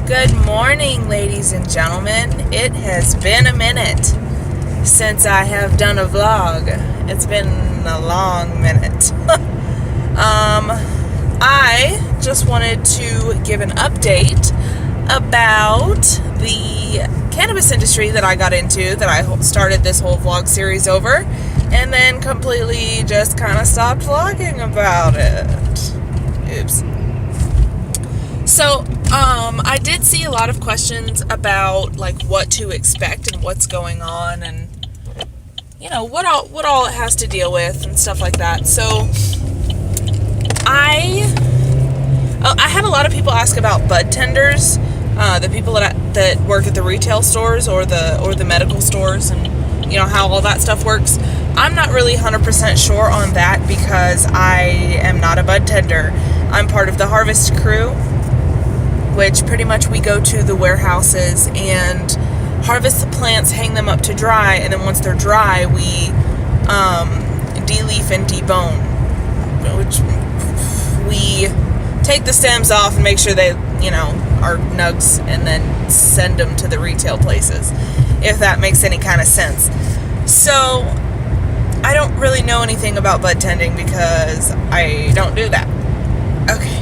Good morning, ladies and gentlemen. It has been a minute since I have done a vlog. It's been a long minute. I just wanted to give an update about the cannabis industry that I got into, that I started this whole vlog series over, and then completely just kind of stopped vlogging about it. Oops. So, I did see a lot of questions about, like, what to expect and what's going on and, you know, what all it has to deal with and stuff like that. So, I had a lot of people ask about bud tenders, the people that work at the retail stores or the medical stores, and, you know, how all that stuff works. I'm not really 100% sure on that because I am not a bud tender. I'm part of the harvest crew, which pretty much we go to the warehouses and harvest the plants, hang them up to dry, and then once they're dry, we de-leaf and debone, which we take the stems off and make sure they, you know, are nugs, and then send them to the retail places, if that makes any kind of sense. So, I don't really know anything about bud tending because I don't do that. Okay.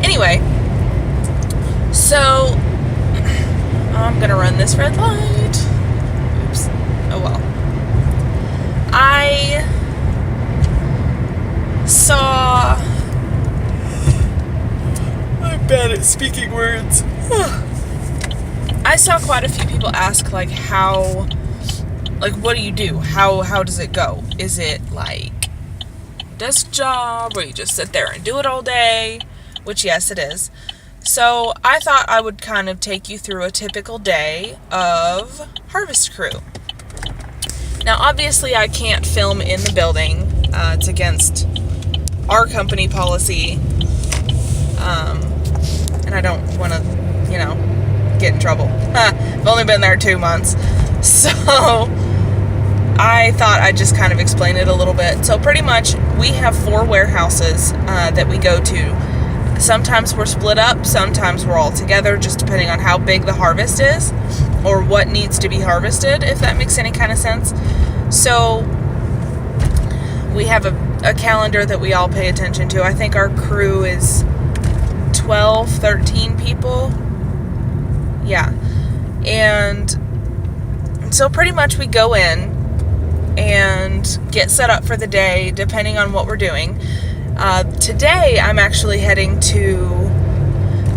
Anyway, so I'm gonna run this red light. Oops. Oh well. I saw... I'm bad at speaking words. I saw quite a few people ask, like, how... Like, what do you do? How does it go? Is it, like, a desk job where you just sit there and do it all day? Which, yes, it is. So, I thought I would kind of take you through a typical day of Harvest Crew. Now, obviously, I can't film in the building. It's against our company policy. And I don't want to, you know, get in trouble. I've only been there 2 months. So, I thought I'd just kind of explain it a little bit. So, pretty much, we have 4 warehouses that we go to. Sometimes we're split up, sometimes we're all together, just depending on how big the harvest is, or what needs to be harvested, if that makes any kind of sense. So, we have a calendar that we all pay attention to. I think our crew is 12, 13 people. Yeah. And so pretty much we go in and get set up for the day, depending on what we're doing. Today, I'm actually heading to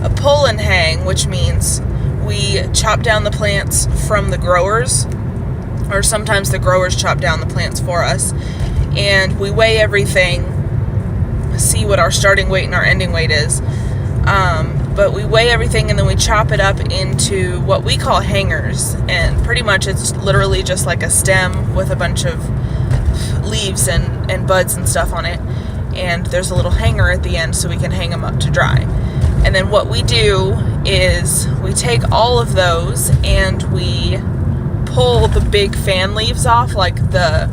a pull and hang, which means we chop down the plants from the growers, or sometimes the growers chop down the plants for us, and we weigh everything, see what our starting weight and our ending weight is. But we weigh everything and then we chop it up into what we call hangers, and pretty much it's literally just like a stem with a bunch of leaves and buds and stuff on it. And there's a little hanger at the end so we can hang them up to dry. And then what we do is we take all of those and we pull the big fan leaves off, like the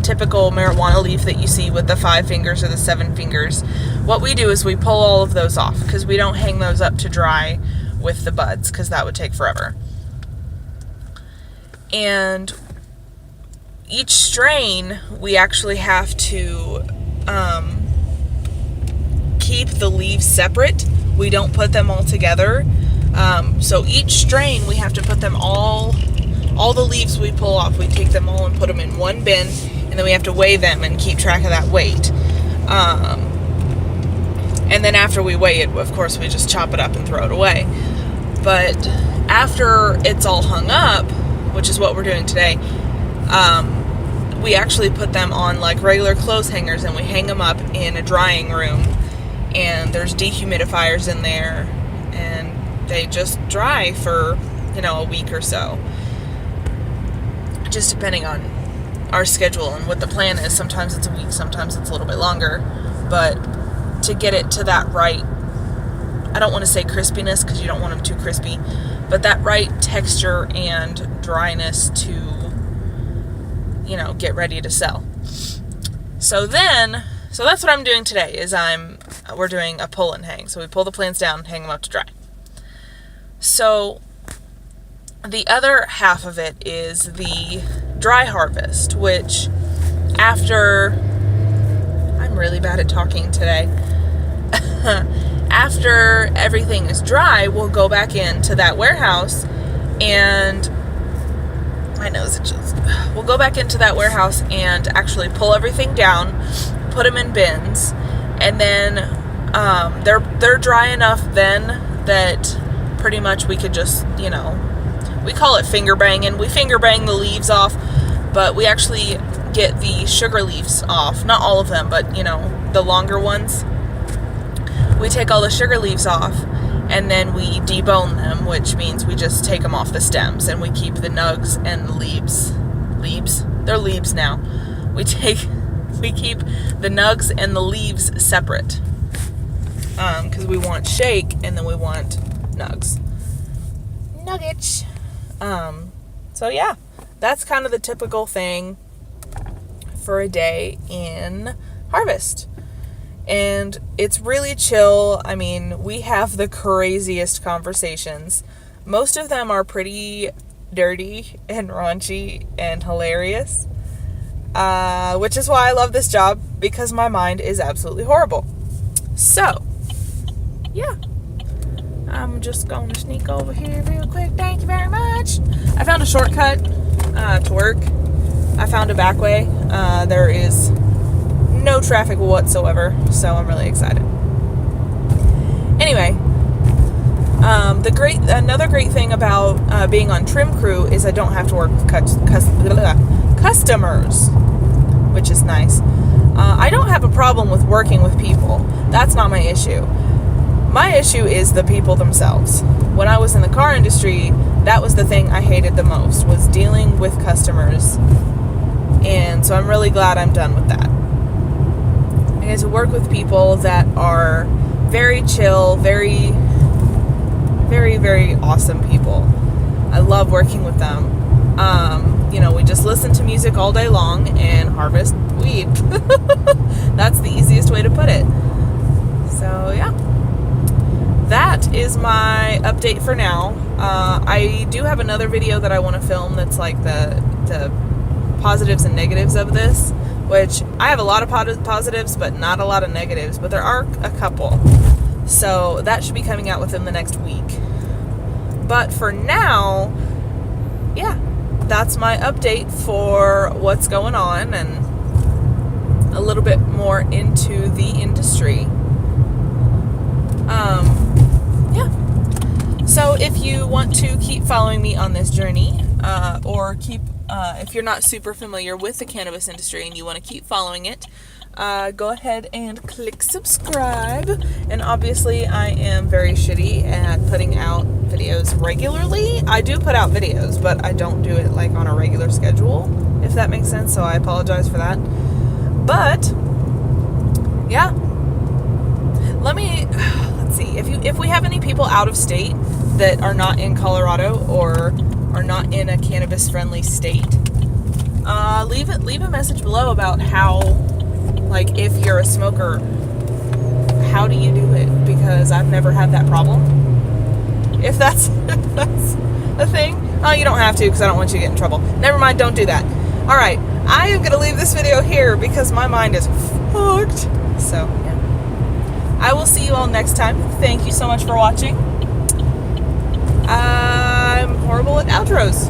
typical marijuana leaf that you see with the 5 fingers or the 7 fingers. What we do is we pull all of those off because we don't hang those up to dry with the buds because that would take forever. And each strain we actually have to keep the leaves separate. We don't put them all together. So each strain we have to put them all the leaves we pull off, we take them all and put them in one bin, and then we have to weigh them and keep track of that weight. And then after we weigh it, of course, we just chop it up and throw it away. But after it's all hung up, which is what we're doing today, we actually put them on like regular clothes hangers and we hang them up in a drying room, and there's dehumidifiers in there, and they just dry for, you know, a week or so, just depending on our schedule and what the plan is. Sometimes it's a week, sometimes it's a little bit longer, but to get it to that right, I don't want to say crispiness because you don't want them too crispy, but that right texture and dryness to, you know, get ready to sell. So that's what I'm doing today, is we're doing a pull and hang. So we pull the plants down, hang them up to dry. So the other half of it is the dry harvest, which I'm really bad at talking today. After everything is dry, we'll go back into that warehouse and we'll go back into that warehouse and actually pull everything down, put them in bins, and then they're dry enough then that pretty much we could just, we call it finger banging. We finger bang the leaves off, but we actually get the sugar leaves off. Not all of them, but the longer ones. We take all the sugar leaves off, and then we debone them, which means we just take them off the stems, and we keep the nugs and the leaves. They're leaves now. We keep the nugs and the leaves separate, because we want shake, and then we want nuggets. So yeah, that's kind of the typical thing for a day in harvest. And it's really chill. I mean, we have the craziest conversations. Most of them are pretty dirty and raunchy and hilarious, which is why I love this job, because my mind is absolutely horrible. So, yeah. I'm just going to sneak over here real quick. Thank you very much. I found a shortcut to work. I found a back way. There is no traffic whatsoever, so I'm really excited. Anyway, another great thing about being on trim crew is I don't have to work with customers, which is nice. I don't have a problem with working with people. That's not my issue. My issue is the people themselves. When I was in the car industry, that was the thing I hated the most, was dealing with customers. And so I'm really glad I'm done with that. I get to work with people that are very chill, very, very, very awesome people. I love working with them. We just listen to music all day long and harvest weed. That's the easiest way to put it. So, yeah. That is my update for now. I do have another video that I want to film that's like the positives and negatives of this, which I have a lot of positives but not a lot of negatives, but there are a couple. So that should be coming out within the next week. But for now, yeah, that's my update for what's going on and a little bit more into the industry. Yeah. So if you want to keep following me on this journey, or if you're not super familiar with the cannabis industry and you want to keep following it, go ahead and click subscribe. And obviously I am very shitty at putting out videos regularly. I do put out videos, but I don't do it like on a regular schedule, if that makes sense, so I apologize for that. But yeah, let's see, if we have any people out of state that are not in Colorado or are not in a cannabis friendly state, leave a message below about how, like, if you're a smoker, how do you do it? Because I've never had that problem. If that's a thing. Oh, you don't have to, because I don't want you to get in trouble. Never mind, don't do that. Alright, I am going to leave this video here because my mind is fucked. So, yeah. I will see you all next time. Thank you so much for watching. I'm horrible at outros.